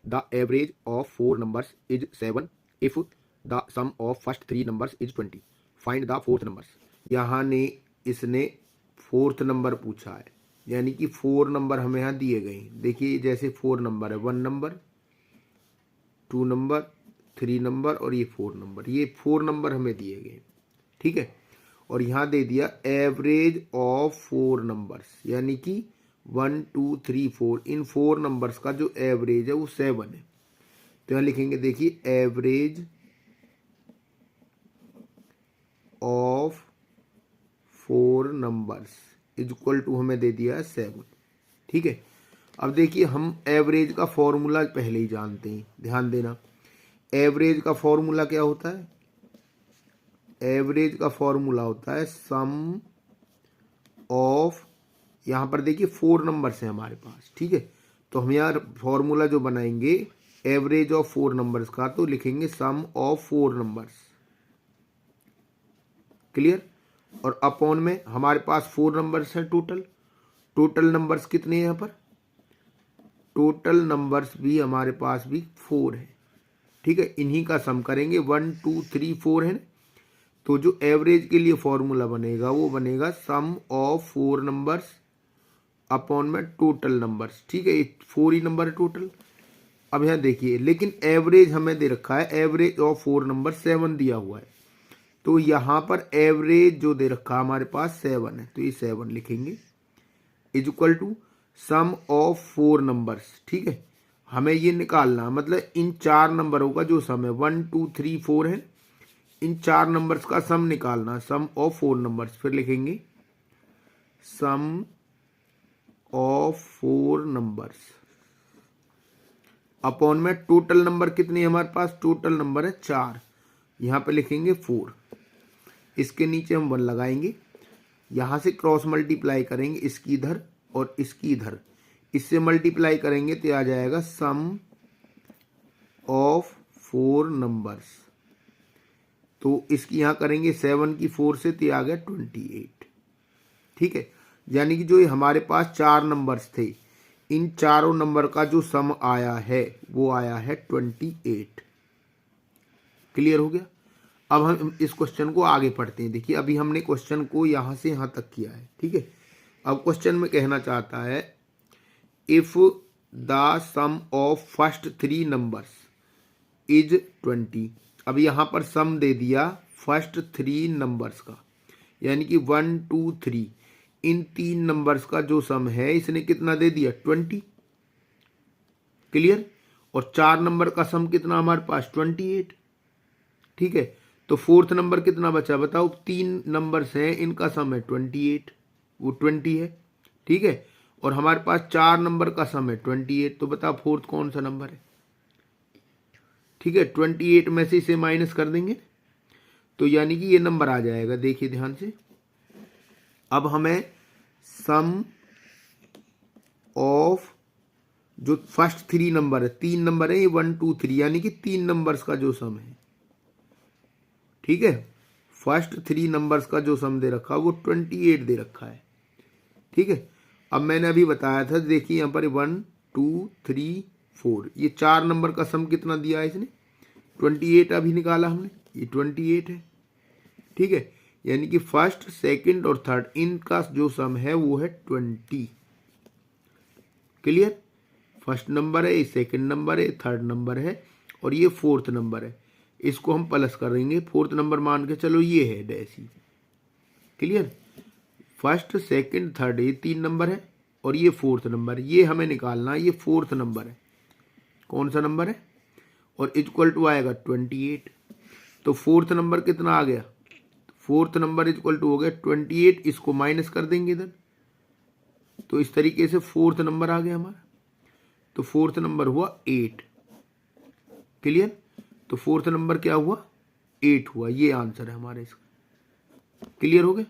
The average of 4 numbers is 7 if the sum of first 3 numbers is 20, find the fourth numbers. यहाँ ने इसने fourth number पूछा है, यानी कि 4 नंबर हमें यहाँ दिए गए हैं। देखिए जैसे 4 नंबर है, 1 नंबर, 2 नंबर, 3 नंबर और ये 4 नंबर, ये 4 नंबर हमें दिए गए, ठीक है। और यहाँ दे दिया एवरेज ऑफ 4 नंबर्स, यानी कि 1 2 3 4, इन 4 नंबर्स का जो एवरेज है वो 7 है। तो यहाँ लिखेंगे, देखिए average of 4 numbers is equal to हमें दे दिया है 7, ठीक है। अब देखिए हम एवरेज का फॉर्मूला पहले ही जानते हैं, ध्यान देना। एवरेज का फॉर्मूला क्या होता है? एवरेज का फॉर्मूला होता है सम ऑफ, यहाँ पर देखिए 4 नंबर्स हैं हमारे पास, ठीक है। तो हम यार फॉर्मूला जो बनाएंगे एवरेज ऑफ 4 नंबर्स का, तो लिखेंगे सम ऑफ 4 नंबर्स, क्लियर। और अपॉन में हमारे पास 4 नंबर्स हैं टोटल। टोटल नंबर्स कितने हैं यहाँ पर? टोटल नंबर्स भी हमारे पास भी 4 है, ठीक है। इन्हीं का सम करेंगे, 1 2 3 4 है। तो जो एवरेज के लिए फॉर्मूला बनेगा वो बनेगा सम ऑफ 4 नंबर्स अपॉन में टोटल नंबर्स, ठीक है। 4 ही नंबर है टोटल। अब यहाँ देखिए, लेकिन एवरेज हमें दे रखा है, एवरेज ऑफ 4 नंबर 7 दिया हुआ है। तो यहाँ पर एवरेज जो दे रखा है हमारे पास 7 है, तो ये 7 लिखेंगे is equal to sum of 4 numbers, ठीक है। हमें ये निकालना, मतलब इन 4 नंबरों का जो सम है 1 2 3 4 है, इन 4 नंबर्स का सम निकालना, सम ऑफ 4 नंबर्स। फिर लिखेंगे सम ऑफ 4 नंबर्स अपॉन में टोटल नंबर कितने हैं हमारे पास? टोटल नंबर है 4, यहाँ पे लिखेंगे 4, इसके नीचे हम 1 लगाएंगे, यहाँ से क्रॉस मल्टीप्लाई करेंगे इसकी इधर और इसकी इधर, इससे मल्टीप्लाई करेंगे तो आ जाएगा सम ऑफ 4 नंबर्स। तो इसकी यहाँ करेंगे 7 की 4 से, तो आ गया 28, ठीक है। यानी कि जो ये हमारे पास 4 नंबर्स थे, इन चारों नंबर का जो सम आया है वो आया है 28, क्लियर हो गया। अब हम इस क्वेश्चन को आगे पढ़ते हैं। देखिए अभी हमने क्वेश्चन को यहाँ से यहाँ तक किया है, ठीक है। अब क्वेश्चन में कहना चाहता है if the sum of first 3 numbers is 20। अब यहाँ पर सम दे दिया फर्स्ट 3 नंबर्स का, यानी कि 1 2 3, इन 3 नंबर्स का जो सम है इसने कितना दे दिया? 20, क्लियर। और 4 नंबर का सम कितना हमारे पास? 28, ठीक है। तो फोर्थ नंबर कितना बचा बताओ? 3 नंबर्स हैं, इनका सम है 28, वो 20 है, ठीक है। और हमारे पास 4 नंबर का सम है 28, तो बताओ फोर्थ कौन सा नंबर है? ठीक है, 28 में से इसे माइनस कर देंगे तो यानी कि ये नंबर आ जाएगा। देखिए ध्यान से, अब हमें सम ऑफ जो फर्स्ट 3 नंबर है, 3 नंबर है ये 1 2 3, यानी कि 3 नंबर्स का जो सम है, ठीक है। फर्स्ट 3 नंबर्स का जो सम दे रखा है वो 28 दे रखा है, ठीक है। अब मैंने अभी बताया था, देखिए यहाँ पर 1 2 3 4, ये 4 नंबर का सम कितना दिया है इसने? 28 अभी निकाला हमने, ये 28 है, ठीक है। यानी कि फर्स्ट सेकंड और थर्ड इनका जो सम है वो है 20, क्लियर। फर्स्ट नंबर है, ये सेकंड नंबर है, थर्ड नंबर है और ये फोर्थ नंबर है। इसको हम प्लस करेंगे, फोर्थ नंबर मान के चलो ये है डैश ही, क्लियर। फर्स्ट सेकंड थर्ड ये 3 नंबर है और ये फोर्थ नंबर, ये हमें निकालना है, ये फोर्थ नंबर है, कौन सा नंबर है? और इक्वल टू आएगा 28। तो फोर्थ नंबर कितना आ गया? फोर्थ नंबर इक्वल टू हो गया 28, इसको माइनस कर देंगे इधर, तो इस तरीके से फोर्थ नंबर आ गया हमारा। तो फोर्थ नंबर हुआ 8, क्लियर। तो फोर्थ नंबर क्या हुआ? 8 हुआ, ये आंसर है हमारे इसका, क्लियर हो गया।